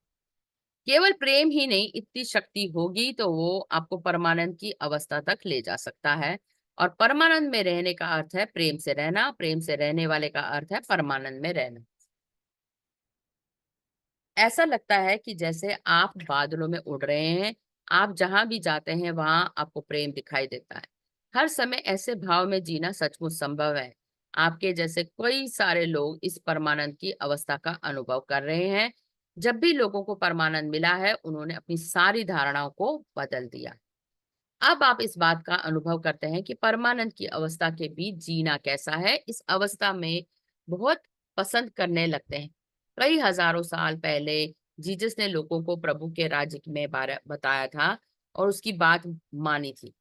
केवल प्रेम ही नहीं, इतनी शक्ति होगी तो वो आपको परमानंद की अवस्था तक ले जा सकता है। और परमानंद में रहने का अर्थ है प्रेम से रहना, प्रेम से रहने वाले का अर्थ है परमानंद में रहना। ऐसा लगता है कि जैसे आप बादलों में उड़ रहे हैं, आप जहां भी जाते हैं वहां आपको प्रेम दिखाई देता है। हर समय ऐसे भाव में जीना सचमुच संभव है। आपके जैसे कई सारे लोग इस परमानंद की अवस्था का अनुभव कर रहे हैं। जब भी लोगों को परमानंद मिला है, उन्होंने अपनी सारी धारणाओं को बदल दिया। अब आप इस बात का अनुभव करते हैं कि परमानंद की अवस्था के बीच जीना कैसा है। इस अवस्था में बहुत पसंद करने लगते हैं। कई हजारों साल पहले जीसस ने लोगों को प्रभु के राज्य में बारे बताया था और उसकी बात मानी थी।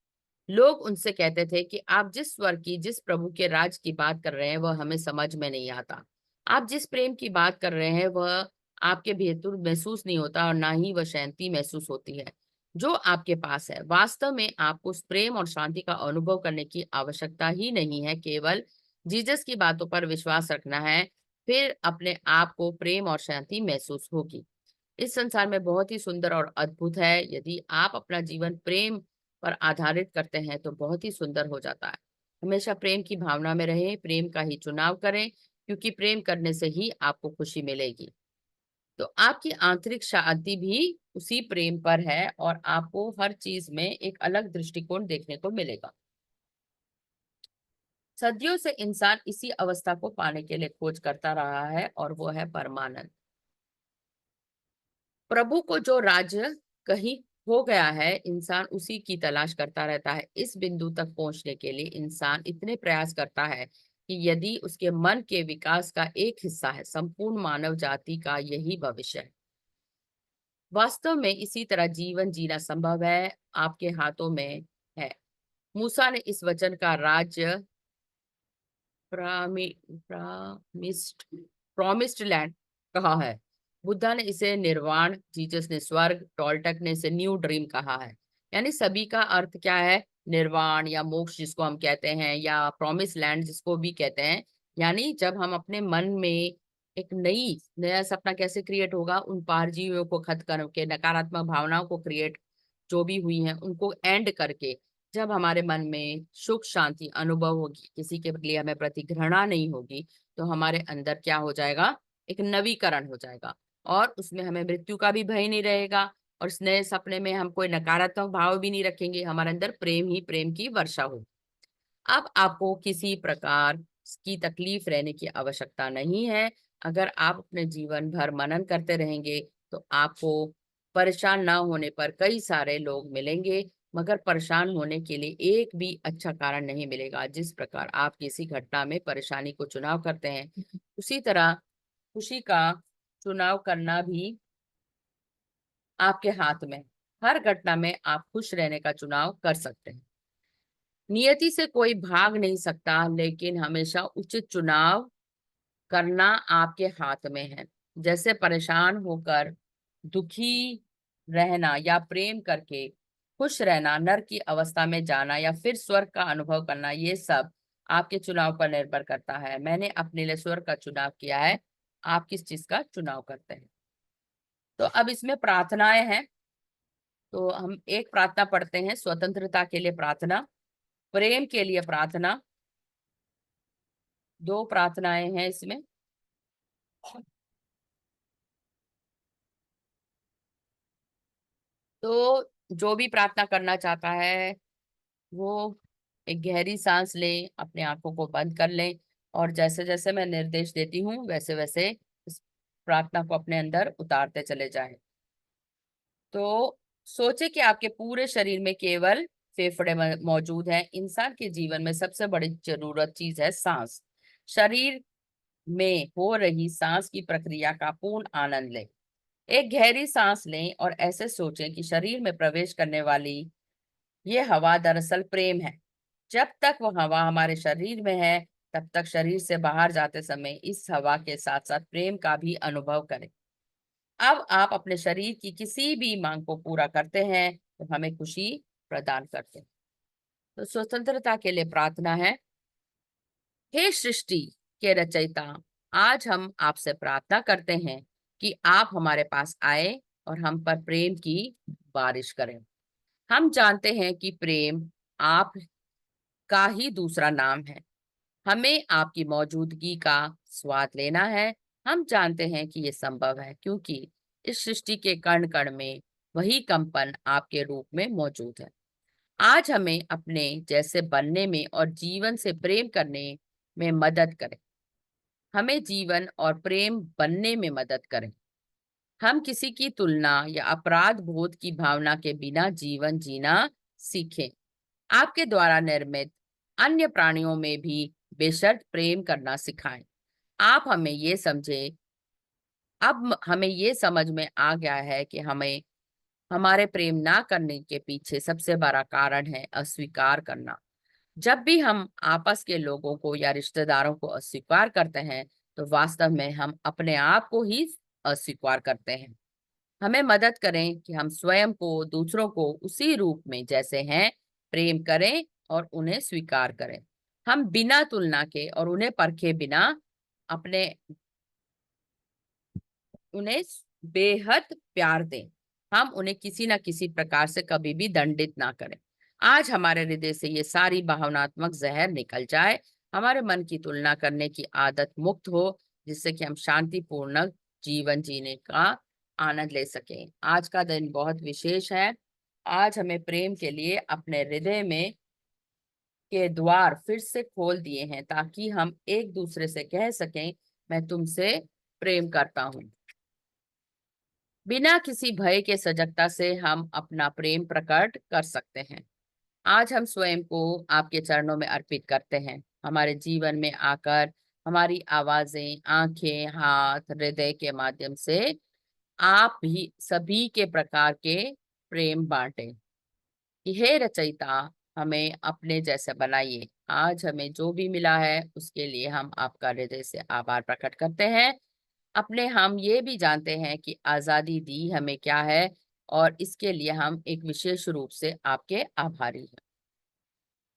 लोग उनसे कहते थे कि आप जिस स्वर्ग की, जिस प्रभु के राज की बात कर रहे हैं वह हमें समझ में नहीं आता। आप जिस प्रेम की बात कर रहे हैं वह आपके भीतर महसूस नहीं होता और ना ही वह शांति महसूस होती है जो आपके पास है। वास्तव में आपको उस प्रेम और शांति का अनुभव करने की आवश्यकता ही नहीं है, केवल जीसस की बातों पर विश्वास रखना है। फिर अपने आप को प्रेम और शांति महसूस होगी। इस संसार में बहुत ही सुंदर और अद्भुत है। यदि आप अपना जीवन प्रेम पर आधारित करते हैं तो बहुत ही सुंदर हो जाता है। हमेशा प्रेम की भावना में रहें, प्रेम का ही चुनाव करें, क्योंकि प्रेम करने से ही आपको खुशी मिलेगी। तो आपकी आंतरिक शांति भी उसी प्रेम पर है और आपको हर चीज में एक अलग दृष्टिकोण देखने को मिलेगा। सदियों से इंसान इसी अवस्था को पाने के लिए खोज करता रहा है और वो है परमानंद। प्रभु को जो राज्य कहीं हो गया है, इंसान उसी की तलाश करता रहता है। इस बिंदु तक पहुंचने के लिए इंसान इतने प्रयास करता है कि यदि उसके मन के विकास का एक हिस्सा है, संपूर्ण मानव जाति का यही भविष्य है। वास्तव में इसी तरह जीवन जीना संभव है, आपके हाथों में है। मूसा ने इस वचन का राज्य प्रॉमिस्ड प्रॉमिस्ड लैंड कहा है। बुद्धा ने इसे निर्वाण, जीसस ने स्वर्ग, टॉल्टक ने इसे न्यू ड्रीम कहा है। यानी सभी का अर्थ क्या है? निर्वाण या मोक्ष जिसको हम कहते हैं, या प्रॉमिस लैंड जिसको भी कहते हैं। यानी जब हम अपने मन में एक नया सपना कैसे क्रिएट होगा, उन पारजीवियों को खत्म करके, नकारात्मक भावनाओं को क्रिएट जो भी हुई हैं उनको एंड करके, जब हमारे मन में सुख शांति अनुभव होगी, किसी के लिए हमें प्रति घृणा नहीं होगी, तो हमारे अंदर क्या हो जाएगा? एक नवीकरण हो जाएगा और उसमें हमें मृत्यु का भी भय नहीं रहेगा। और इस नए सपने में हम कोई नकारात्मक भाव भी नहीं रखेंगे, हमारे अंदर प्रेम ही प्रेम की वर्षा होगी। अब आपको किसी प्रकार की तकलीफ रहने की आवश्यकता नहीं है। अगर आप अपने जीवन भर मनन करते रहेंगे तो आपको परेशान ना होने पर कई सारे लोग मिलेंगे, मगर परेशान होने के लिए एक भी अच्छा कारण नहीं मिलेगा। जिस प्रकार आप किसी घटना में परेशानी को चुनाव करते हैं, उसी तरह खुशी का चुनाव करना भी आपके हाथ में। हर घटना में आप खुश रहने का चुनाव कर सकते हैं। नियति से कोई भाग नहीं सकता, लेकिन हमेशा उचित चुनाव करना आपके हाथ में है। जैसे परेशान होकर दुखी रहना या प्रेम करके खुश रहना, नर की अवस्था में जाना या फिर स्वर्ग का अनुभव करना, ये सब आपके चुनाव पर निर्भर करता है। मैंने अपने लिए स्वर्ग का चुनाव किया है, आप किस चीज का चुनाव करते हैं? तो अब इसमें प्रार्थनाएं हैं। तो हम एक प्रार्थना पढ़ते हैं, स्वतंत्रता के लिए प्रार्थना, प्रेम के लिए प्रार्थना। दो प्रार्थनाएं हैं इसमें। तो जो भी प्रार्थना करना चाहता है वो एक गहरी सांस ले, अपने आंखों को बंद कर ले और जैसे जैसे मैं निर्देश देती हूँ वैसे वैसे इस प्रार्थना को अपने अंदर उतारते चले जाएं। तो सोचे कि आपके पूरे शरीर में केवल फेफड़े मौजूद हैं। इंसान के जीवन में सबसे बड़ी जरूरत चीज है सांस। शरीर में हो रही सांस की प्रक्रिया का पूर्ण आनंद लें। एक गहरी सांस लें और ऐसे सोचें कि शरीर में प्रवेश करने वाली ये हवा दरअसल प्रेम है। जब तक वो हवा हमारे शरीर में है, तब तक शरीर से बाहर जाते समय इस हवा के साथ साथ प्रेम का भी अनुभव करें। अब आप अपने शरीर की किसी भी मांग को पूरा करते हैं तो हमें खुशी प्रदान करते हैं। तो स्वतंत्रता के लिए प्रार्थना है। हे सृष्टि के रचयिता, आज हम आपसे प्रार्थना करते हैं कि आप हमारे पास आए और हम पर प्रेम की बारिश करें। हम जानते हैं कि प्रेम आप का ही दूसरा नाम है। हमें आपकी मौजूदगी का स्वाद लेना है। हम जानते हैं कि ये संभव है क्योंकि इस सृष्टि के कण कण में वही कंपन आपके रूप में मौजूद है। आज हमें अपने जैसे बनने में और जीवन से प्रेम करने में मदद करें। हमें जीवन और प्रेम बनने में मदद करें। हम किसी की तुलना या अपराध बोध की भावना के बिना जीवन जीना सीखें। आपके द्वारा निर्मित अन्य प्राणियों में भी बेशर्त प्रेम करना सिखाएं। आप हमें ये समझे अब हमें ये समझ में आ गया है कि हमें हमारे प्रेम ना करने के पीछे सबसे बड़ा कारण है अस्वीकार करना। जब भी हम आपस के लोगों को या रिश्तेदारों को अस्वीकार करते हैं तो वास्तव में हम अपने आप को ही अस्वीकार करते हैं। हमें मदद करें कि हम स्वयं को दूसरों को उसी रूप में जैसे हैं प्रेम करें और उन्हें स्वीकार करें। हम बिना तुलना के और उन्हें परखे बिना अपने उन्हें बेहद प्यार दें। हम उन्हें किसी ना किसी प्रकार से कभी भी दंडित ना करें। आज हमारे हृदय से ये सारी भावनात्मक जहर निकल जाए। हमारे मन की तुलना करने की आदत मुक्त हो, जिससे कि हम शांतिपूर्ण जीवन जीने का आनंद ले सकें। आज का दिन बहुत विशेष है। आज हमें प्रेम के लिए अपने हृदय में के द्वार फिर से खोल दिए हैं ताकि हम एक दूसरे से कह सकें, मैं तुमसे प्रेम करता हूँ। बिना किसी भय के सजगता से हम अपना प्रेम प्रकट कर सकते हैं। आज हम स्वयं को आपके चरणों में अर्पित करते हैं। हमारे जीवन में आकर हमारी आवाजें, आंखें, हाथ, हृदय के माध्यम से आप भी सभी के प्रकार के प्रेम बांटे। हे रचयिता, हमें अपने जैसे बनाइए। आज हमें जो भी मिला है उसके लिए हम आपका हृदय से आभार प्रकट करते हैं। अपने हम ये भी जानते हैं कि आजादी दी हमें क्या है और इसके लिए हम एक विशेष रूप से आपके आभारी हैं।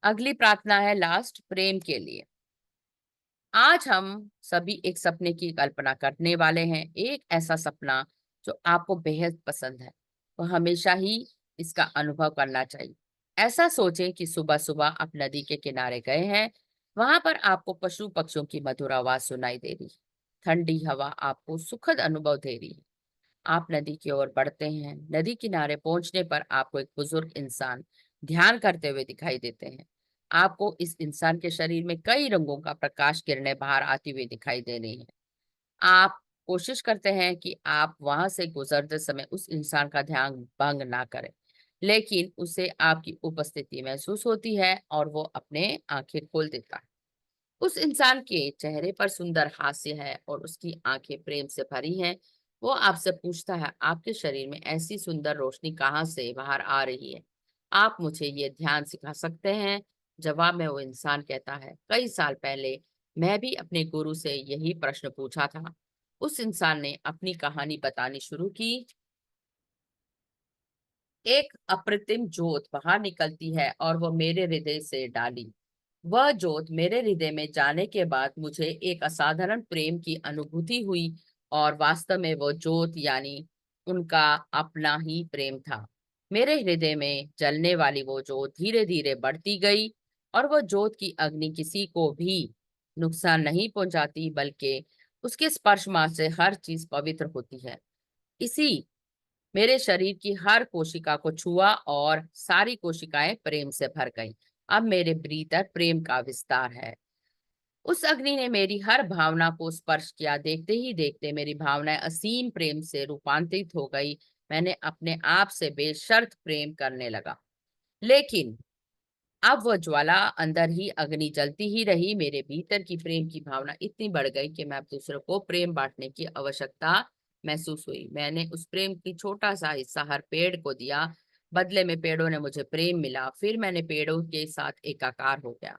अगली प्रार्थना है लास्ट प्रेम के लिए। आज हम सभी एक सपने की कल्पना करने वाले हैं, एक ऐसा सपना जो आपको बेहद पसंद है। तो हमेशा ही इसका अनुभव करना चाहिए। ऐसा सोचें कि सुबह सुबह आप नदी के किनारे गए हैं। वहां पर आपको पशु पक्षियों की मधुर आवाज सुनाई दे रही है। ठंडी हवा आपको सुखद अनुभव दे रही है। आप नदी की ओर बढ़ते हैं। नदी किनारे पहुंचने पर आपको एक बुजुर्ग इंसान ध्यान करते हुए दिखाई देते हैं। आपको इस इंसान के शरीर में कई रंगों का प्रकाश किरणें बाहर आती हुई दिखाई दे रही हैं। आप कोशिश करते हैं कि आप वहां से गुजरते समय उस इंसान का ध्यान भंग ना करें, लेकिन उसे आपकी उपस्थिति महसूस होती है और वो अपने आंखें खोल देता है। उस इंसान के चेहरे पर सुंदर हास्य है और उसकी आंखें प्रेम से भरी हैं। वो आपसे पूछता है, आपके शरीर में ऐसी सुंदर रोशनी कहाँ से बाहर आ रही है? आप मुझे ये ध्यान सिखा सकते हैं? जवाब में वो इंसान कहता है, कई साल पहले मैं भी अपने गुरु से यही प्रश्न पूछा था। उस इंसान ने अपनी कहानी बतानी शुरू की। एक अप्रतिम ज्योत बाहर निकलती है और वो मेरे हृदय से डाली। वह ज्योत मेरे हृदय में जाने के बाद मुझे एक असाधारण प्रेम की अनुभूति हुई और वास्तव में वो ज्योत यानी उनका अपना ही प्रेम था। मेरे हृदय में जलने वाली वो ज्योत धीरे धीरे बढ़ती गई और वो ज्योत की अग्नि किसी को भी नुकसान नहीं पहुंचाती, बल्कि उसके स्पर्श मात्र से हर चीज पवित्र होती है। इसी मेरे शरीर की हर कोशिका को छुआ और सारी कोशिकाएं प्रेम से भर गईं। अब मेरे भीतर प्रेम का विस्तार है। उस अग्नि ने मेरी हर भावना को स्पर्श किया। देखते ही देखते मेरी भावनाएं असीम प्रेम से रूपांतरित हो गई। मैंने अपने आप से बेशर्त प्रेम करने लगा। लेकिन अब वह ज्वाला अंदर ही अग्नि जलती ही रही। मेरे भीतर की प्रेम की भावना इतनी बढ़ गई कि मैं अब दूसरों को प्रेम बांटने की आवश्यकता महसूस हुई। मैंने उस प्रेम की छोटा सा हिस्सा हर पेड़ को दिया। बदले में पेड़ों ने मुझे प्रेम मिला। फिर मैंने पेड़ों के साथ एकाकार हो गया।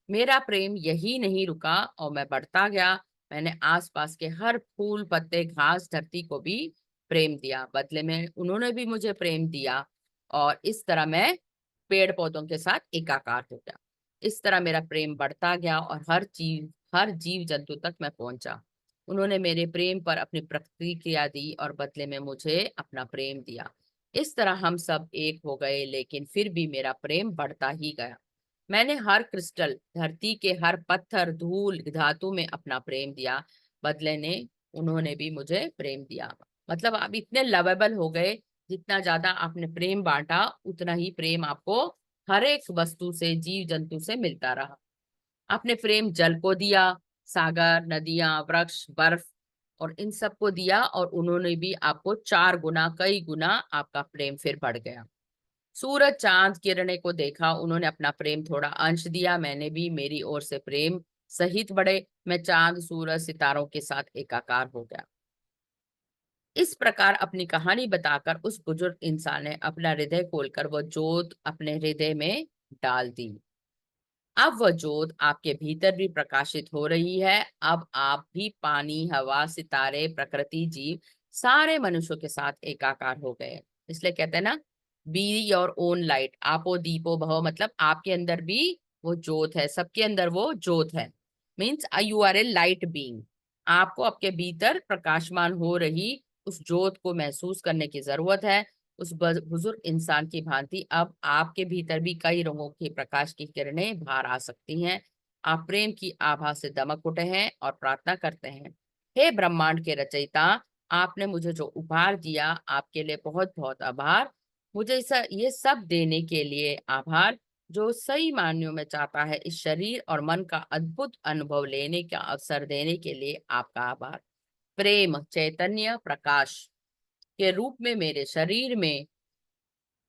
मेरा प्रेम यही नहीं रुका और मैं बढ़ता गया। मैंने आसपास के हर फूल, पत्ते, घास, धरती को भी प्रेम दिया। बदले में उन्होंने भी मुझे प्रेम दिया और इस तरह मैं पेड़ पौधों के साथ एकाकार हो गया। इस तरह मेरा प्रेम बढ़ता गया और हर जीव जंतु तक मैं पहुंचा। उन्होंने मेरे प्रेम पर अपनी प्रतिक्रिया दी और बदले में मुझे अपना प्रेम दिया। इस तरह हम सब एक हो गए, लेकिन फिर भी मेरा प्रेम बढ़ता ही गया। मैंने हर क्रिस्टल, धरती के हर पत्थर, धूल, धातु में अपना प्रेम दिया। बदले ने उन्होंने भी मुझे प्रेम दिया। मतलब आप इतने लवेबल हो गए, जितना ज्यादा आपने प्रेम बांटा उतना ही प्रेम आपको हर एक वस्तु से, जीव जंतु से मिलता रहा। आपने प्रेम जल को दिया, सागर, नदियां, वृक्ष, बर्फ और इन सबको दिया, और उन्होंने भी आपको 4 गुना, कई गुना आपका प्रेम फिर बढ़ गया। सूरज, चांद, किरणें को देखा, उन्होंने अपना प्रेम थोड़ा अंश दिया, मैंने भी मेरी ओर से प्रेम सहित बढ़े। मैं चांद, सूरज, सितारों के साथ एकाकार हो गया। इस प्रकार अपनी कहानी बताकर उस बुजुर्ग इंसान ने अपना हृदय खोलकर वो जोत अपने हृदय में डाल दी। अब वह जोत आपके भीतर भी प्रकाशित हो रही है। अब आप भी पानी, हवा, सितारे, प्रकृति, जीव, सारे मनुष्यों के साथ एकाकार हो गए। इसलिए कहते हैं ना, बी योर ओन लाइट, आपो दीपो भव, मतलब आपके अंदर भी वो जोत है, सबके अंदर वो जोत है। Means you are a light being. आपको आपके भीतर प्रकाशमान हो रही उस जोत को महसूस करने की जरूरत है। उस बुजुर्ग इंसान की भांति अब आपके भीतर भी कई रंगों की प्रकाश की किरणें बाहर आ सकती हैं। आप प्रेम की आभा से दमक उठे हैं और प्रार्थना करते हैं, हे ब्रह्मांड के रचयिता, आपने मुझे जो उपहार दिया, आपके लिए बहुत बहुत आभार। मुझे ये सब देने के लिए आभार, जो सही मायनों में चाहता है इस शरीर और मन का अद्भुत अनुभव लेने का अवसर देने के लिए आपका आभार। प्रेम, चैतन्य, प्रकाश के रूप में मेरे शरीर में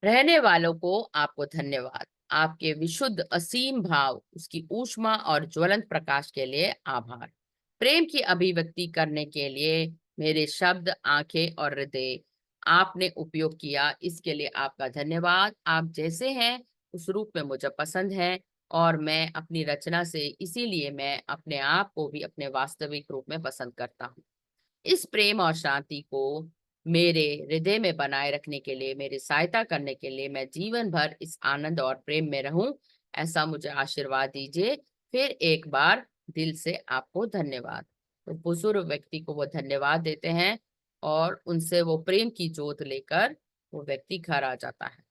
रहने वालों को आपको धन्यवाद। आपके विशुद्ध असीम भाव, उसकी ऊष्मा और ज्वलंत प्रकाश के लिए आभार। प्रेम की अभिव्यक्ति करने के लिए मेरे शब्द, आंखें और हृदय आपने उपयोग किया, इसके लिए आपका धन्यवाद। आप जैसे हैं उस रूप में मुझे पसंद है, और मैं अपनी रचना से, इसीलिए मैं अपने आप को भी अपने वास्तविक रूप में पसंद करता हूँ। इस प्रेम और शांति को मेरे हृदय में बनाए रखने के लिए, मेरी सहायता करने के लिए मैं जीवन भर इस आनंद और प्रेम में रहूं, ऐसा मुझे आशीर्वाद दीजिए। फिर एक बार दिल से आपको धन्यवाद। तो बुजुर्ग व्यक्ति को वो धन्यवाद देते हैं, और उनसे वो प्रेम की जोत लेकर वो व्यक्ति घर आ जाता है।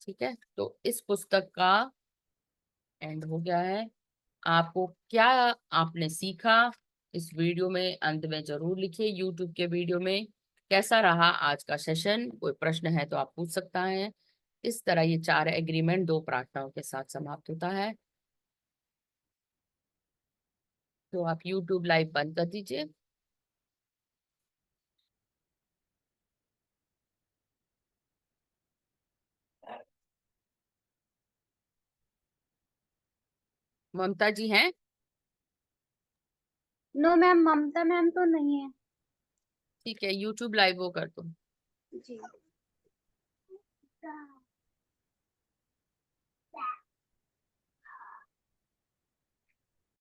ठीक है, तो इस पुस्तक का एंड हो गया है। आपको क्या आपने सीखा इस वीडियो में अंत में जरूर लिखिए। यूट्यूब के वीडियो में कैसा रहा आज का सेशन, कोई प्रश्न है तो आप पूछ सकता है। इस तरह ये 4 एग्रीमेंट 2 प्रार्थनाओं के साथ समाप्त होता है। तो आप यूट्यूब लाइव बंद कर दीजिए। ममता जी हैं? नो मैम, ममता मैम तो नहीं है। ठीक है, यूट्यूब लाइव वो कर दो। जी।